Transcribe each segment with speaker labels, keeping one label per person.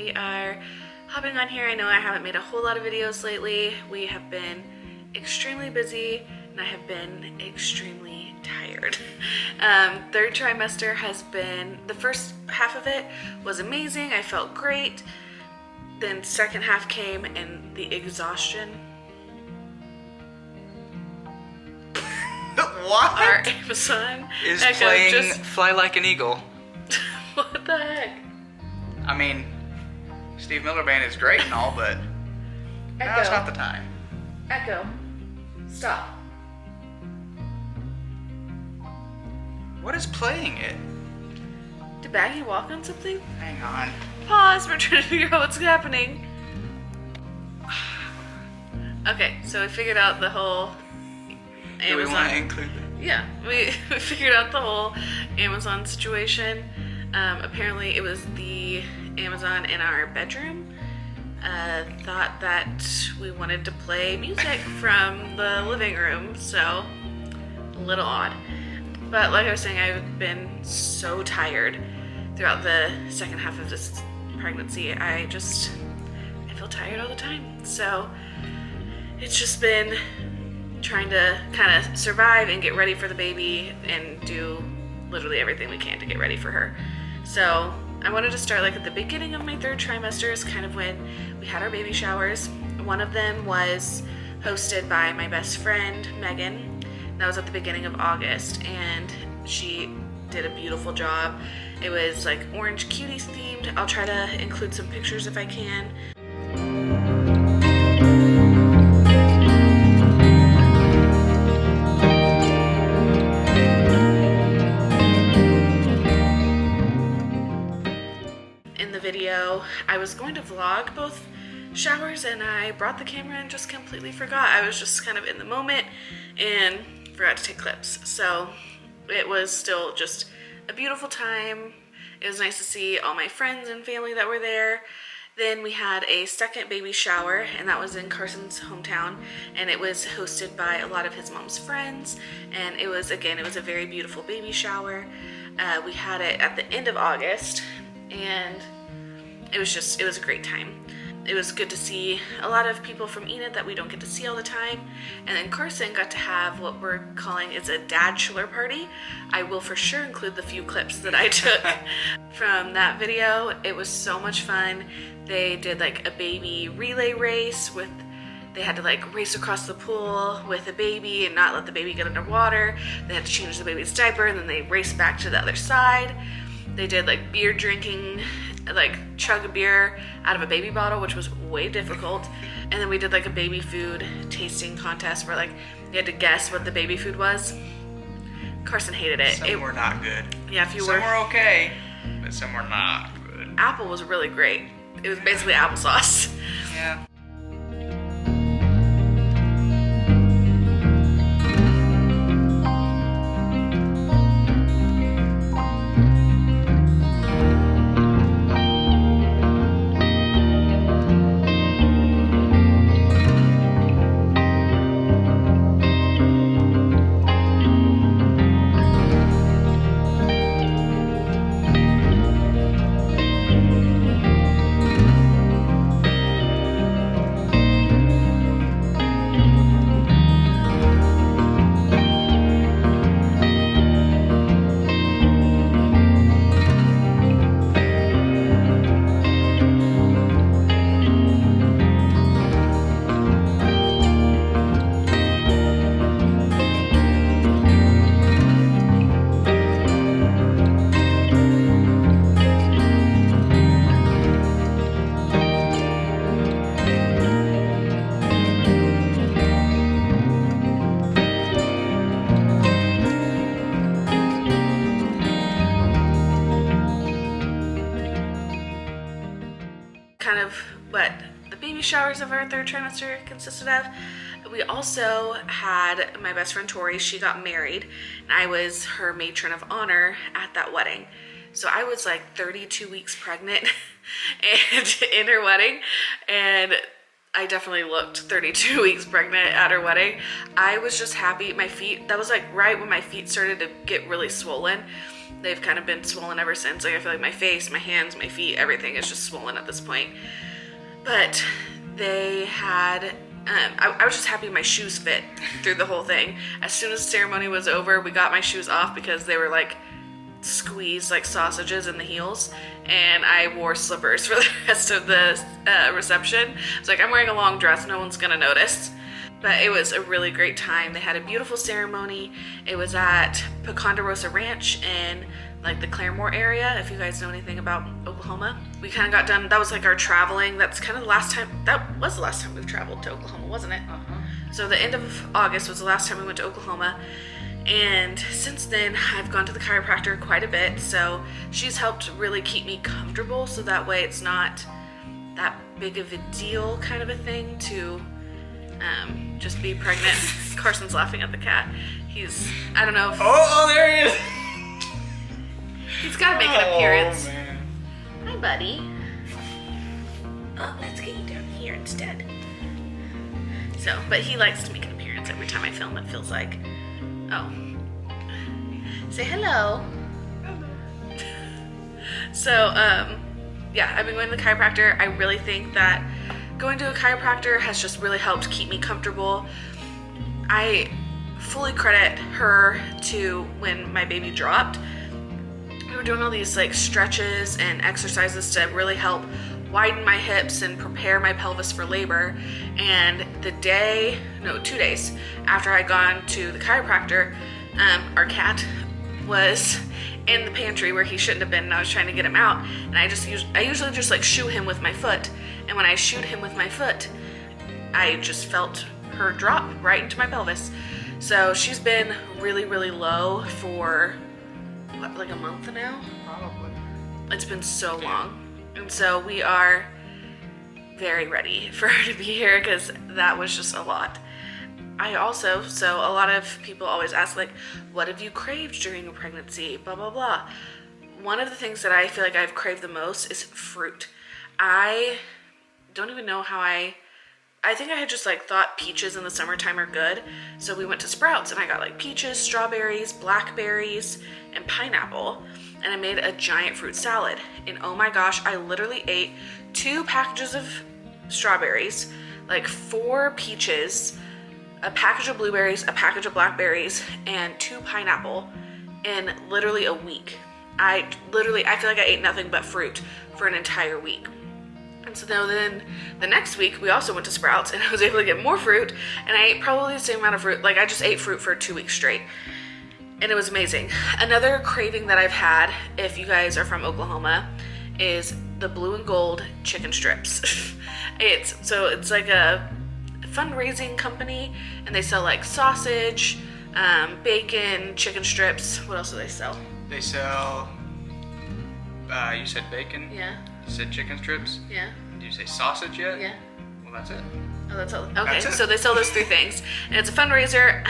Speaker 1: we are hopping on here. I know I haven't made a whole lot of videos lately. We have been extremely busy and I have been extremely tired. Third trimester has been, the first half of it was amazing. I felt great. Then second half came and the exhaustion.
Speaker 2: What?
Speaker 1: Our Amazon
Speaker 2: is
Speaker 1: Echo
Speaker 2: playing
Speaker 1: just...
Speaker 2: Fly Like an Eagle.
Speaker 1: What the heck?
Speaker 2: I mean, Steve Miller Band is great and all, but now's not the time.
Speaker 1: Echo, stop.
Speaker 2: What is playing it?
Speaker 1: Did Baggy walk on something?
Speaker 2: Hang on.
Speaker 1: Pause, we're trying to figure out what's happening. Okay, so we figured out the whole Amazon.
Speaker 2: Do we want to include that?
Speaker 1: Yeah, we figured out the whole Amazon situation. Apparently it was the Amazon in our bedroom. Thought that we wanted to play music from the living room, so a little odd. But like I was saying, I've been so tired throughout the second half of this pregnancy. I feel tired all the time. So it's just been trying to kind of survive and get ready for the baby and do literally everything we can to get ready for her. So I wanted to start like at the beginning of my third trimester is kind of when we had our baby showers. One of them was hosted by my best friend, Megan. That was at the beginning of August and she did a beautiful job. It was like orange cuties themed. I'll try to include some pictures if I can. In the video, I was going to vlog both showers and I brought the camera and just completely forgot. I was just kind of in the moment and forgot to take clips. So it was still just a beautiful time. It was nice to see all my friends and family that were there. Then we had a second baby shower and that was in Carson's hometown and it was hosted by a lot of his mom's friends and it was a very beautiful baby shower. We had it at the end of August and it was a great time. It was good to see a lot of people from Enid that we don't get to see all the time. And then Carson got to have what we're calling is a dad-chiller party. I will for sure include the few clips that I took from that video. It was so much fun. They did like a baby relay race with, they had to like race across the pool with a baby and not let the baby get underwater. They had to change the baby's diaper and then they raced back to the other side. They did like beer drinking, like chug a beer out of a baby bottle, which was way difficult. And then we did like a baby food tasting contest where like you had to guess what the baby food was. Carson hated it.
Speaker 2: Some were not good.
Speaker 1: Yeah, some
Speaker 2: were okay, but some were not good.
Speaker 1: Apple was really great. It was basically applesauce.
Speaker 2: Yeah.
Speaker 1: Kind of what the baby showers of our third trimester consisted of. We also had my best friend Tori, she got married and I was her matron of honor at that wedding. So I was like 32 weeks pregnant and in her wedding, and I definitely looked 32 weeks pregnant at her wedding. I was just happy. My feet, that was like right when my feet started to get really swollen. they've kind of been swollen ever since. Like I feel like my face, my hands, my feet, everything is just swollen at this point. But they had, I was just happy my shoes fit through the whole thing. As soon as the ceremony was over, we got my shoes off because they were like squeezed like sausages in the heels, and I wore slippers for the rest of the reception. I was like, I'm wearing a long dress, no one's gonna notice. But it was a really great time. They had a beautiful ceremony. It was at Ponderosa Ranch in like the Claremore area, if you guys know anything about Oklahoma. We kind of got done, that was like our traveling. That's kind of the last time, that was the last time we've traveled to Oklahoma, wasn't it? So the end of August was the last time we went to Oklahoma. And since then, I've gone to the chiropractor quite a bit. So she's helped really keep me comfortable, so that way it's not that big of a deal kind of a thing to just be pregnant. Carson's laughing at the cat. I don't know if...
Speaker 2: Oh, there he is!
Speaker 1: He's got to make an appearance.
Speaker 2: Oh, man.
Speaker 1: Hi, buddy. Oh, let's get you down here instead. So, but he likes to make an appearance every time I film, it feels like. Oh. Say hello. So, yeah, I've been going to the chiropractor. I really think that going to a chiropractor has just really helped keep me comfortable. I fully credit her to when my baby dropped. We were doing all these like stretches and exercises to really help widen my hips and prepare my pelvis for labor. And 2 days after I'd gone to the chiropractor, our cat was in the pantry where he shouldn't have been, and I was trying to get him out. And I usually just like shoo him with my foot. And when I shooed him with my foot, I just felt her drop right into my pelvis. So she's been really, really low for what, like a month now?
Speaker 2: Probably.
Speaker 1: It's been so long. And so we are very ready for her to be here because that was just a lot. So a lot of people always ask, like, what have you craved during a pregnancy? Blah, blah, blah. One of the things that I feel like I've craved the most is fruit. I don't even know how I think I had just like thought peaches in the summertime are good. So we went to Sprouts and I got like peaches, strawberries, blackberries, and pineapple. And I made a giant fruit salad. And oh my gosh, I literally ate 2 packages of strawberries, like 4 peaches, a package of blueberries, a package of blackberries, and 2 pineapple in literally a week. I feel like I ate nothing but fruit for an entire week. And so then the next week we also went to Sprouts and I was able to get more fruit, and I ate probably the same amount of fruit. Like I just ate fruit for 2 weeks straight. And it was amazing. Another craving that I've had, if you guys are from Oklahoma, is the blue and gold chicken strips. It's like a fundraising company, and they sell like sausage, bacon, chicken strips. What else do they sell?
Speaker 2: They sell, you said bacon?
Speaker 1: Yeah.
Speaker 2: You said chicken strips?
Speaker 1: Yeah.
Speaker 2: Did you say sausage yet?
Speaker 1: Yeah.
Speaker 2: Well, that's it.
Speaker 1: Oh, that's all. Okay,
Speaker 2: That's it.
Speaker 1: so they sell those 3 things. And it's a fundraiser.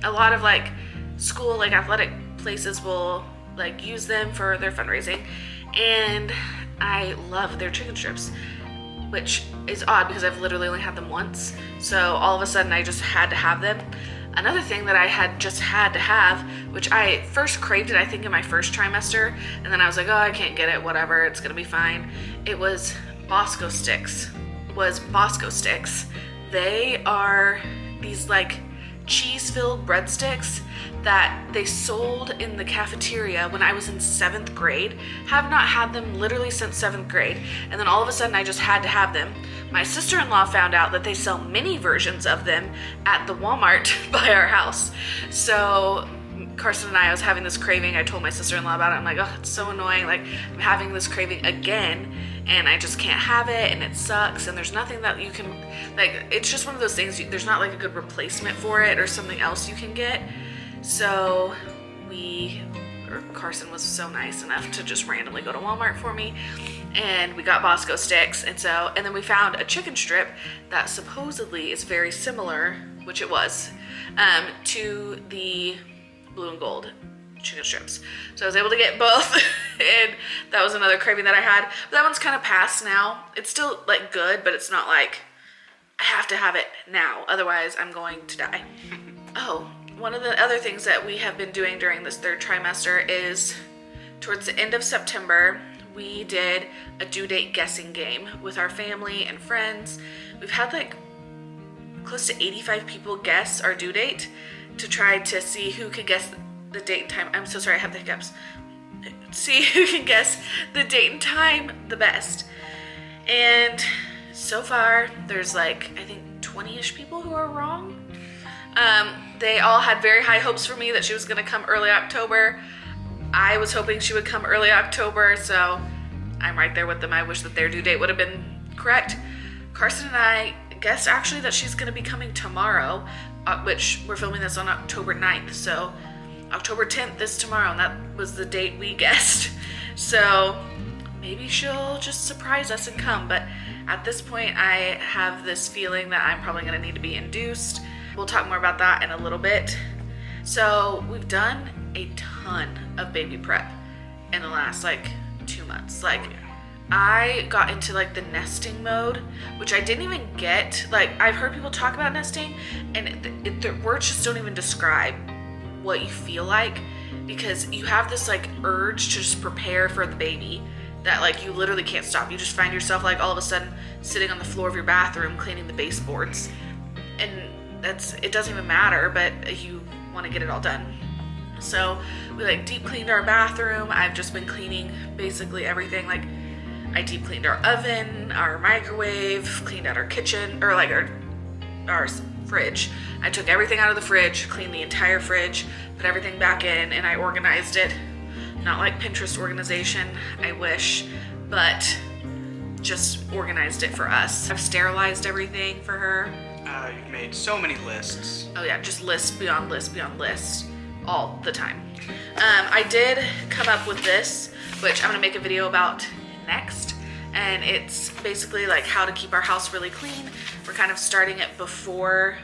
Speaker 1: A lot of like school, like athletic places will like use them for their fundraising. And I love their chicken strips, which is odd because I've literally only had them once. So all of a sudden I just had to have them. Another thing that I had just had to have, which I first craved it, I think in my first trimester, and then I was like, oh, I can't get it, whatever, it's gonna be fine. It was Bosco sticks. They are these like cheese-filled breadsticks that they sold in the cafeteria when I was in 7th grade. Have not had them literally since 7th grade. And then all of a sudden I just had to have them. My sister-in-law found out that they sell mini versions of them at the Walmart by our house. So Carson and I was having this craving. I told my sister-in-law about it. I'm like, oh, it's so annoying. Like, I'm having this craving again and I just can't have it and it sucks and there's nothing that you can, like, it's just one of those things, there's not like a good replacement for it or something else you can get. So Carson was so nice enough to just randomly go to Walmart for me, and we got Bosco sticks, and then we found a chicken strip that supposedly is very similar, which it was, to the blue and gold chicken strips. So I was able to get both, and that was another craving that I had. But that one's kind of past now. It's still like good, but it's not like I have to have it now, otherwise I'm going to die. Oh, one of the other things that we have been doing during this 3rd trimester is towards the end of September, we did a due date guessing game with our family and friends. We've had like close to 85 people guess our due date to try to see who can guess the date and time. I'm so sorry, I have the hiccups. See who can guess the date and time the best. And so far, there's like, I think 20-ish people who are wrong. They all had very high hopes for me that she was gonna come early October. I was hoping she would come early October, so I'm right there with them. I wish that their due date would have been correct. Carson and I guessed actually that she's gonna be coming tomorrow, which we're filming this on October 9th, so October 10th is tomorrow, and that was the date we guessed. So maybe she'll just surprise us and come, but at this point I have this feeling that I'm probably gonna need to be induced. We'll talk more about that in a little bit. So we've done a ton of baby prep in the last like 2 months. Like I got into like the nesting mode, which I didn't even get. Like I've heard people talk about nesting and the words just don't even describe what you feel like, because you have this like urge to just prepare for the baby that like you literally can't stop. You just find yourself like all of a sudden sitting on the floor of your bathroom cleaning the baseboards, and it doesn't even matter, but you want to get it all done. So we like deep cleaned our bathroom. I've just been cleaning basically everything. Like I deep cleaned our oven, our microwave, cleaned out our kitchen, or like our fridge. I took everything out of the fridge, cleaned the entire fridge, put everything back in, and I organized it. Not like Pinterest organization, I wish, but just organized it for us. I've sterilized everything for her.
Speaker 2: You've made so many lists.
Speaker 1: Oh yeah, just list beyond list beyond list all the time. I did come up with this, which I'm gonna make a video about next. And it's basically like how to keep our house really clean. We're kind of starting it before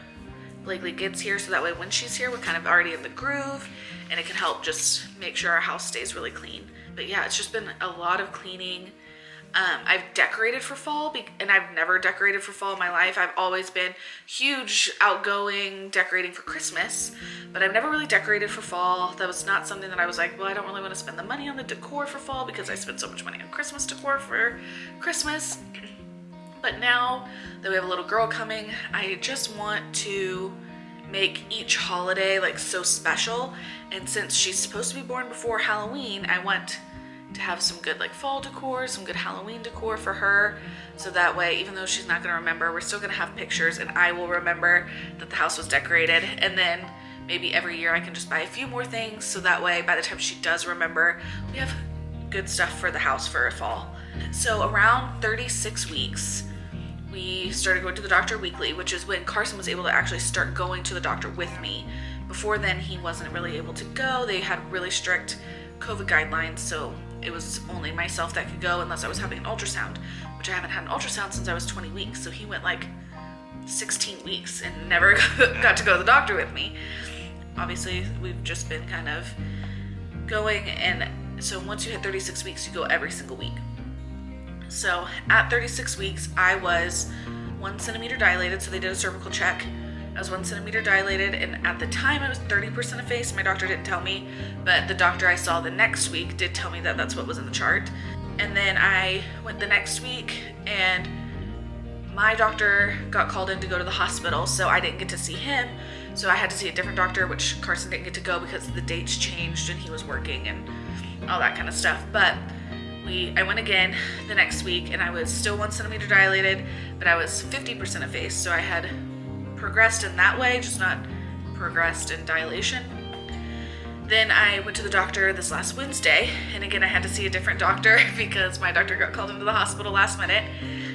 Speaker 1: Blakely gets here, so that way when she's here, we're kind of already in the groove, and it can help just make sure our house stays really clean. But yeah, it's just been a lot of cleaning. I've decorated for fall, and I've never decorated for fall in my life. I've always been huge, outgoing, decorating for Christmas, but I've never really decorated for fall. That was not something that I was like, well, I don't really want to spend the money on the decor for fall because I spent so much money on Christmas decor for Christmas. But now that we have a little girl coming, I just want to make each holiday like so special. And since she's supposed to be born before Halloween, I want to have some good like fall decor, some good Halloween decor for her, so that way even though she's not going to remember, we're still going to have pictures and I will remember that the house was decorated. And then maybe every year I can just buy a few more things, so that way by the time she does remember, we have good stuff for the house for a fall. So around 36 weeks we started going to the doctor weekly, which is when Carson was able to actually start going to the doctor with me. Before then he wasn't really able to go. They had really strict COVID guidelines, so it was only myself that could go unless I was having an ultrasound, which I haven't had an ultrasound since I was 20 weeks. So he went like 16 weeks and never got to go to the doctor with me. Obviously, we've just been kind of going, and so once you hit 36 weeks, you go every single week. So at 36 weeks, I was 1 centimeter dilated, so they did a cervical check. I was 1 centimeter dilated, and at the time I was 30% effaced. My doctor didn't tell me, but the doctor I saw the next week did tell me that that's what was in the chart. And then I went the next week, and my doctor got called in to go to the hospital, so I didn't get to see him. So I had to see a different doctor, which Carson didn't get to go because the dates changed and he was working and all that kind of stuff. But I went again the next week, and I was still 1 centimeter dilated, but I was 50% effaced, so I had progressed in that way, just not progressed in dilation. Then I went to the doctor this last Wednesday, and again I had to see a different doctor because my doctor got called into the hospital last minute.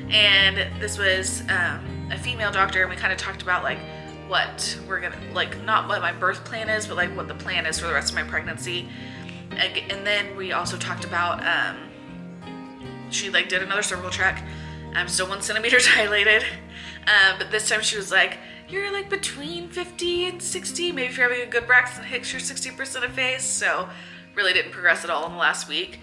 Speaker 1: And this was a female doctor, and we kind of talked about like what we're gonna, like not what my birth plan is, but like what the plan is for the rest of my pregnancy. And then we also talked about she like did another cervical check. I'm still 1 centimeter dilated, but this time she was like, you're like between 50 and 60. Maybe if you're having a good Braxton Hicks, you're 60% effaced. So really didn't progress at all in the last week.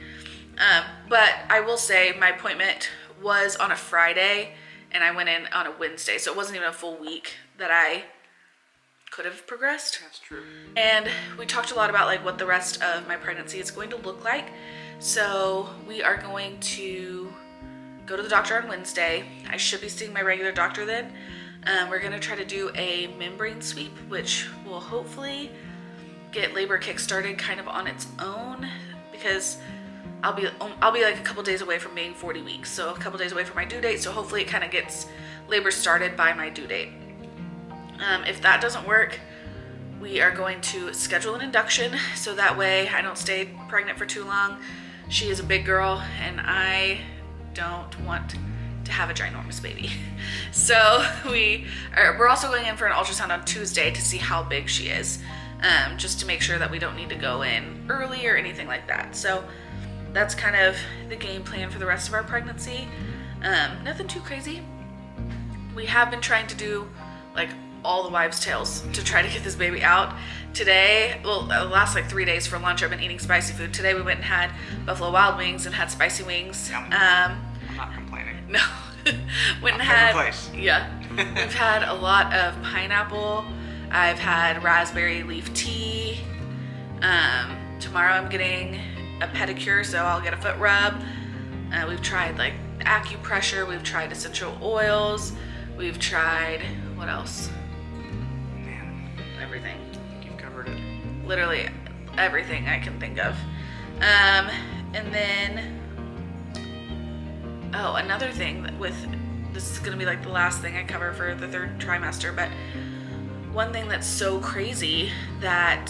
Speaker 1: But I will say my appointment was on a Friday, and I went in on a Wednesday. So it wasn't even a full week that I could have progressed.
Speaker 2: That's true.
Speaker 1: And we talked a lot about like what the rest of my pregnancy is going to look like. So we are going to go to the doctor on Wednesday. I should be seeing my regular doctor then. We're going to try to do a membrane sweep, which will hopefully get labor kick-started kind of on its own, because I'll be like a couple days away from being 40 weeks. So a couple days away from my due date. So hopefully it kind of gets labor started by my due date. If that doesn't work, we are going to schedule an induction so that way I don't stay pregnant for too long. She is a big girl and I don't want to have a ginormous baby. So we're also going in for an ultrasound on Tuesday to see how big she is, just to make sure that we don't need to go in early or anything like that. So that's kind of the game plan for the rest of our pregnancy. Nothing too crazy. We have been trying to do like all the wives' tales to try to get this baby out. Today, well, the last like 3 days for lunch, I've been eating spicy food. Today we went and had Buffalo Wild Wings and had spicy wings.
Speaker 2: Yum. I'm not complaining.
Speaker 1: No. Went and
Speaker 2: My
Speaker 1: had,
Speaker 2: favorite place.
Speaker 1: Yeah. We've had a lot of pineapple. I've had raspberry leaf tea. Tomorrow I'm getting a pedicure, so I'll get a foot rub. We've tried like acupressure. We've tried essential oils. We've tried, what else?
Speaker 2: Man,
Speaker 1: Everything.
Speaker 2: you've covered it.
Speaker 1: Literally everything I can think of. And then, another thing this is gonna be like the last thing I cover for the 3rd trimester, but one thing that's so crazy that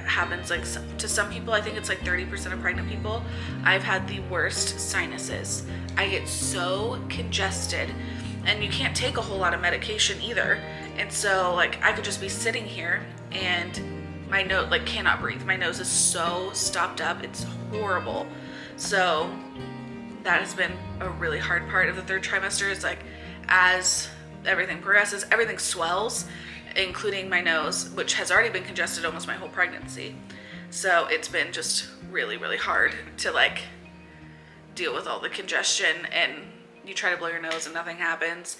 Speaker 1: happens like to some people, I think it's like 30% of pregnant people, I've had the worst sinuses. I get so congested and you can't take a whole lot of medication either. And so like I could just be sitting here and my nose like cannot breathe. My nose is so stopped up. It's horrible. So that has been a really hard part of the 3rd trimester. Is like as everything progresses, everything swells, including my nose, which has already been congested almost my whole pregnancy. So it's been just really, really hard to like deal with all the congestion, and you try to blow your nose and nothing happens.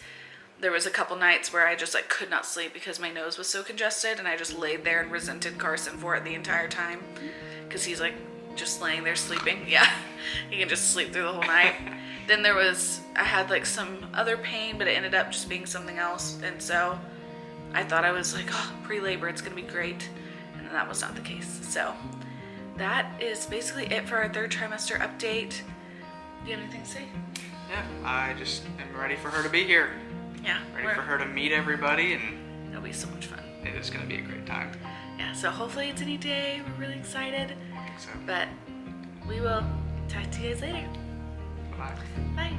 Speaker 1: There was a couple nights where I just like could not sleep because my nose was so congested, and I just laid there and resented Carson for it the entire time because he's like just laying there sleeping. Yeah, he can just sleep through the whole night. Then I had like some other pain, but it ended up just being something else, and so I thought I was like, oh, pre-labor, it's gonna be great, and that was not the case. So that is basically it for our 3rd trimester update. Do you have anything to say?
Speaker 2: Yeah, I just am ready for her to be here.
Speaker 1: Yeah.
Speaker 2: Ready for her to meet everybody, and
Speaker 1: It'll be so much fun.
Speaker 2: it is going to be a great time.
Speaker 1: Yeah, so hopefully it's any day. We're really excited.
Speaker 2: I think so.
Speaker 1: But we will talk to you guys later.
Speaker 2: Bye.
Speaker 1: Bye.